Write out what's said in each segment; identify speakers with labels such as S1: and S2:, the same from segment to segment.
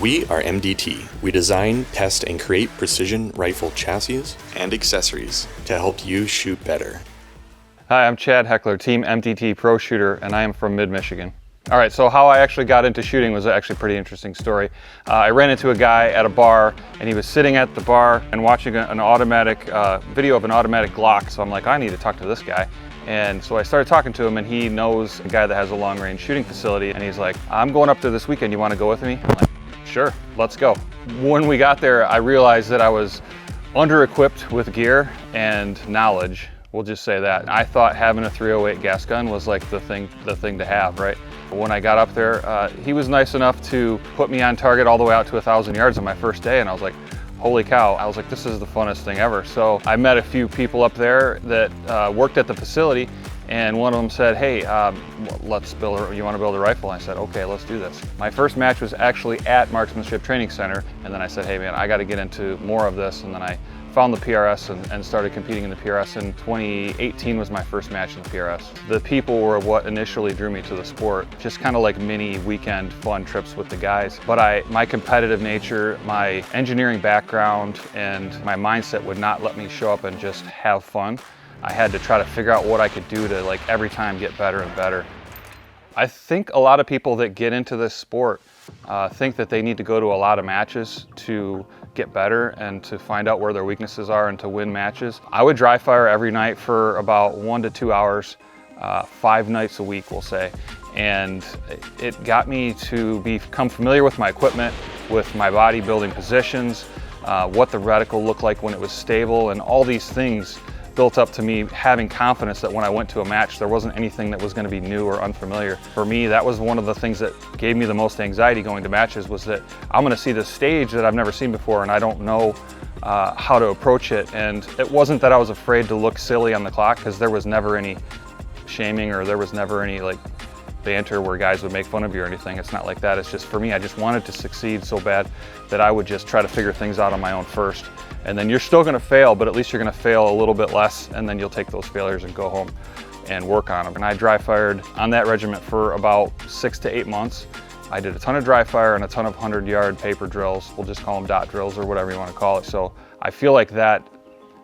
S1: We are MDT. We design, test, and create precision rifle chassis and accessories to help you shoot better.
S2: Hi, I'm Chad Heckler, Team MDT Pro Shooter, and I am from mid-Michigan. All right, so how I actually got into shooting was actually a pretty interesting story. I ran into a guy at a bar, and he was sitting at the bar and watching an automatic video of an automatic Glock. So I'm like, I need to talk to this guy. And so I started talking to him, and he knows a guy that has a long-range shooting facility, and he's like, I'm going up there this weekend. You want to go with me? I'm like, sure, let's go. When we got there, I realized that I was under-equipped with gear and knowledge. We'll just say that. I thought having a 308 gas gun was like the thing to have, right? When I got up there, he was nice enough to put me on target all the way out to 1,000 yards on my first day, and I was like, holy cow. I was like, this is the funnest thing ever. So I met a few people up there that worked at the facility, and one of them said, hey, you want to build a rifle? And I said, okay, let's do this. My first match was actually at Marksmanship Training Center, and then I said, hey man, I got to get into more of this, and then I found the PRS and started competing in the PRS. In 2018 was my first match in the PRS. The people were what initially drew me to the sport, just kind of like mini weekend fun trips with the guys. But my competitive nature, my engineering background, and my mindset would not let me show up and just have fun. I had to try to figure out what I could do to like every time get better and better. I think a lot of people that get into this sport think that they need to go to a lot of matches to get better and to find out where their weaknesses are and to win matches. I would dry fire every night for about 1 to 2 hours, 5 nights a week, we'll say. And it got me to become familiar with my equipment, with my body building positions, what the reticle looked like when it was stable, and all these things built up to me having confidence that when I went to a match, there wasn't anything that was going to be new or unfamiliar. For me, that was one of the things that gave me the most anxiety going to matches, was that I'm going to see this stage that I've never seen before, and I don't know how to approach it. And it wasn't that I was afraid to look silly on the clock, because there was never any shaming or there was never any like banter where guys would make fun of you or anything. It's not like that. It's just, for me, I just wanted to succeed so bad that I would just try to figure things out on my own first. And then you're still going to fail, but at least you're going to fail a little bit less, and then you'll take those failures and go home and work on them. And I dry fired on that regiment for about 6 to 8 months. I did a ton of dry fire and a ton of 100-yard paper drills. We'll just call them dot drills or whatever you want to call it. So I feel like that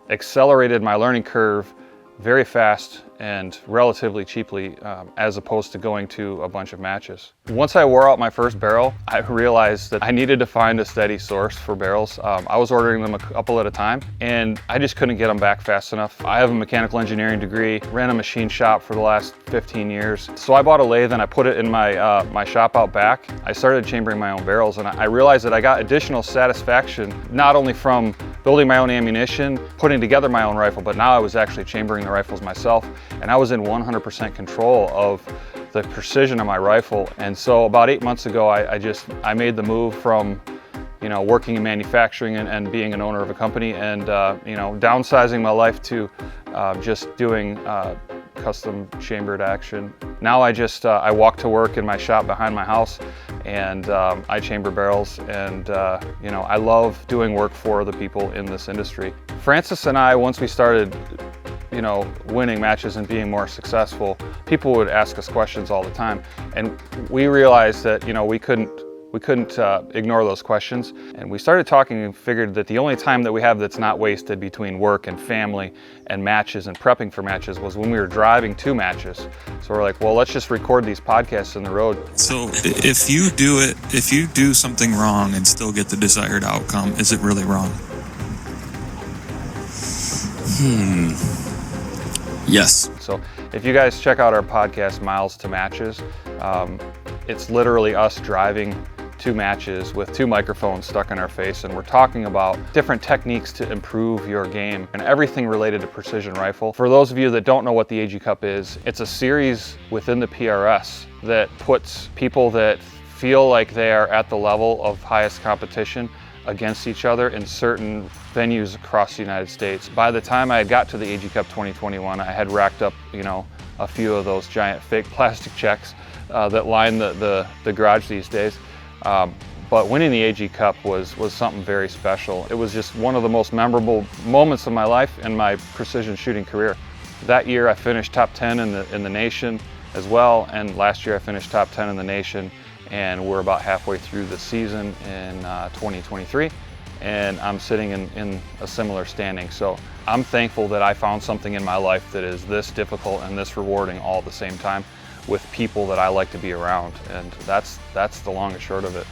S2: accelerated my learning curve very fast and relatively cheaply, as opposed to going to a bunch of matches. Once I wore out my first barrel, I realized that I needed to find a steady source for barrels. I was ordering them a couple at a time, and I just couldn't get them back fast enough. I have a mechanical engineering degree, ran a machine shop for the last 15 years. So I bought a lathe and I put it in my, my shop out back. I started chambering my own barrels, and I realized that I got additional satisfaction, not only from building my own ammunition, putting together my own rifle, but now I was actually chambering the rifles myself, and I was in 100% control of the precision of my rifle. And so about 8 months ago, I made the move from, you know, working in manufacturing and being an owner of a company, and you know, downsizing my life to just doing custom chambered action. Now I walk to work in my shop behind my house, and I chamber barrels, and you know, I love doing work for the people in this industry. Francis and I, once we started, you know, winning matches and being more successful, people would ask us questions all the time, and we realized that, you know, we couldn't ignore those questions. And we started talking and figured that the only time that we have that's not wasted between work and family and matches and prepping for matches was when we were driving to matches. So we're like, well, let's just record these podcasts on the road.
S3: So if you do something wrong and still get the desired outcome, is it really wrong? Yes.
S2: So if you guys check out our podcast, Miles to Matches, it's literally us driving to matches with 2 microphones stuck in our face, and we're talking about different techniques to improve your game and everything related to precision rifle. For those of you that don't know what the AG Cup is, it's a series within the PRS that puts people that feel like they are at the level of highest competition against each other in certain venues across the United States. By the time I got to the AG Cup 2021, I had racked up, you know, a few of those giant fake plastic checks that line the garage these days. But winning the AG Cup was something very special. It was just one of the most memorable moments of my life and my precision shooting career. That year I finished top 10 in the nation as well, and last year I finished top 10 in the nation. and we're about halfway through the season in 2023, and I'm sitting in a similar standing. So I'm thankful that I found something in my life that is this difficult and this rewarding all at the same time, with people that I like to be around, and that's the long and short of it.